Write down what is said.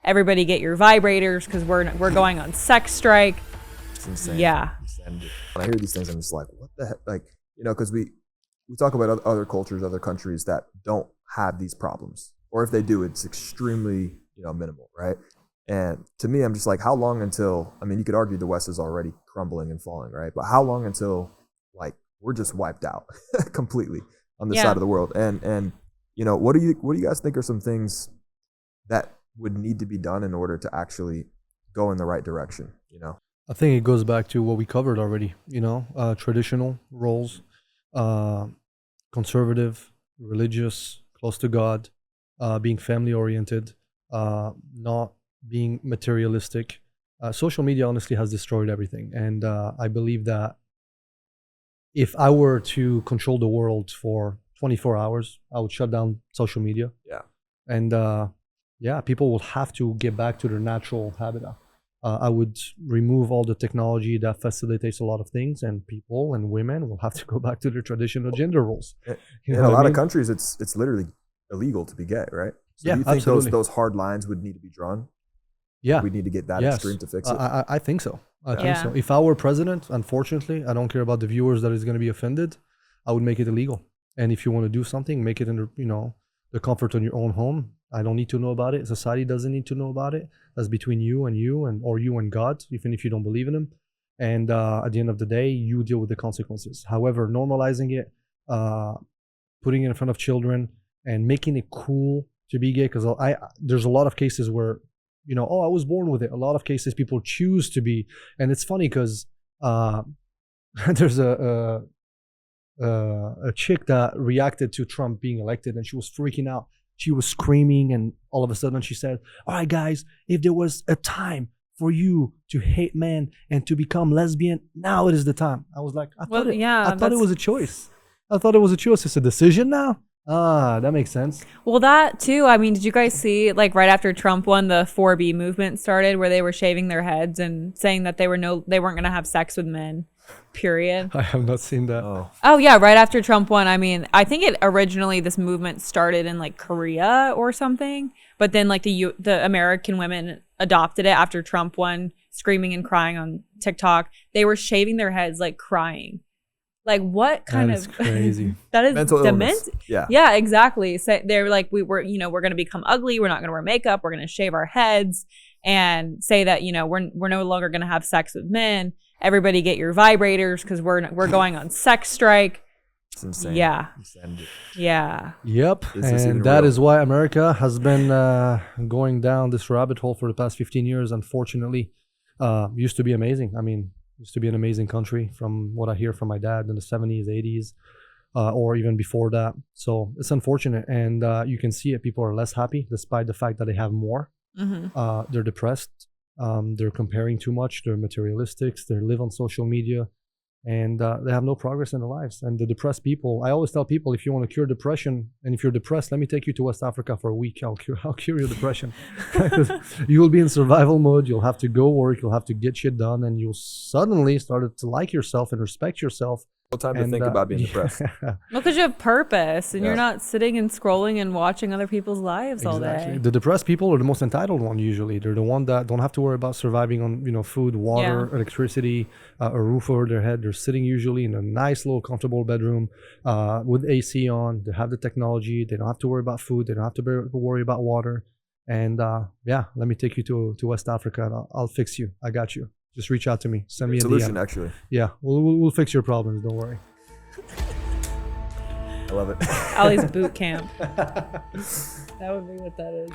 everybody get your vibrators because we're going on sex strike. It's insane. Yeah. When I hear these things, I'm just like, what the heck? Like, because we talk about other cultures, other countries that don't have these problems, or if they do, it's extremely minimal, right? And to me, I'm just like, how long until, you could argue the West is already crumbling and falling, right? But how long until like we're just wiped out completely on this side of the world? And what do you guys think are some things that would need to be done in order to actually go in the right direction? I think it goes back to what we covered already, traditional roles, conservative, religious, close to God, being family oriented, not being materialistic. Social media honestly has destroyed everything. And I believe that if I were to control the world for 24 hours, I would shut down social media. Yeah. And people will have to get back to their natural habitat. I would remove all the technology that facilitates a lot of things, and people and women will have to go back to their traditional gender roles. In a lot of countries, it's literally illegal to be gay, right? So do you think absolutely. those hard lines would need to be drawn? Yeah. We need to get that extreme to fix it? I think so. I think so. If I were president, unfortunately, I don't care about the viewers that is going to be offended, I would make it illegal. And if you want to do something, make it in the comfort of your own home. I don't need to know about it. Society doesn't need to know about it. That's between you and or you and God, even if you don't believe in him. And at the end of the day, you deal with the consequences. However, normalizing it, putting it in front of children, and making it cool to be gay, because there's a lot of cases where, I was born with it. A lot of cases people choose to be, and it's funny because there's a chick that reacted to Trump being elected, and she was freaking out. She was screaming, and all of a sudden she said, all right, guys, if there was a time for you to hate men and to become lesbian, now it is the time. I was like, I thought it was a choice. I thought it was a choice. It's a decision now? That makes sense. Well, that too. Did you guys see, like, right after Trump won, the 4B movement started, where they were shaving their heads and saying that they weren't going to have sex with men, period? I have not seen that. Oh yeah, right after Trump won. I think it originally, this movement started in like Korea or something, but then like the American women adopted it after Trump won, screaming and crying on TikTok. They were shaving their heads, like crying. Like, what kind of crazy? That is mental illness. Yeah, exactly. So they're like, we're going to become ugly. We're not going to wear makeup. We're going to shave our heads and say that, we're no longer going to have sex with men. Everybody get your vibrators because we're going on sex strike. It's insane. Yeah. Insanity. Yeah. Yep. And that is why America has been going down this rabbit hole for the past 15 years, unfortunately. Used to be amazing. Used to be an amazing country from what I hear from my dad in the 70s, 80s, or even before that. So it's unfortunate. And you can see it. People are less happy despite the fact that they have more. Mm-hmm. They're depressed. They're comparing too much. They're materialistics. They live on social media. And they have no progress in their lives. And the depressed people, I always tell people, if you want to cure depression, and if you're depressed, let me take you to West Africa for a week. I'll cure your depression. You will be in survival mode. You'll have to go work. You'll have to get shit done. And you'll suddenly start to like yourself and respect yourself. No time to think about being depressed. Well, because you have purpose, and you're not sitting and scrolling and watching other people's lives all day. The depressed people are the most entitled one usually. They're the one that don't have to worry about surviving on food, water, electricity, a roof over their head. They're sitting usually in a nice little comfortable bedroom with AC on. They have the technology. They don't have to worry about food. They don't have to worry about water. And let me take you to West Africa. And I'll fix you. I got you. Just reach out to me. Send me a solution, DM. Actually. Yeah, we'll fix your problems. Don't worry. I love it. Ali's boot camp. That would be what that is.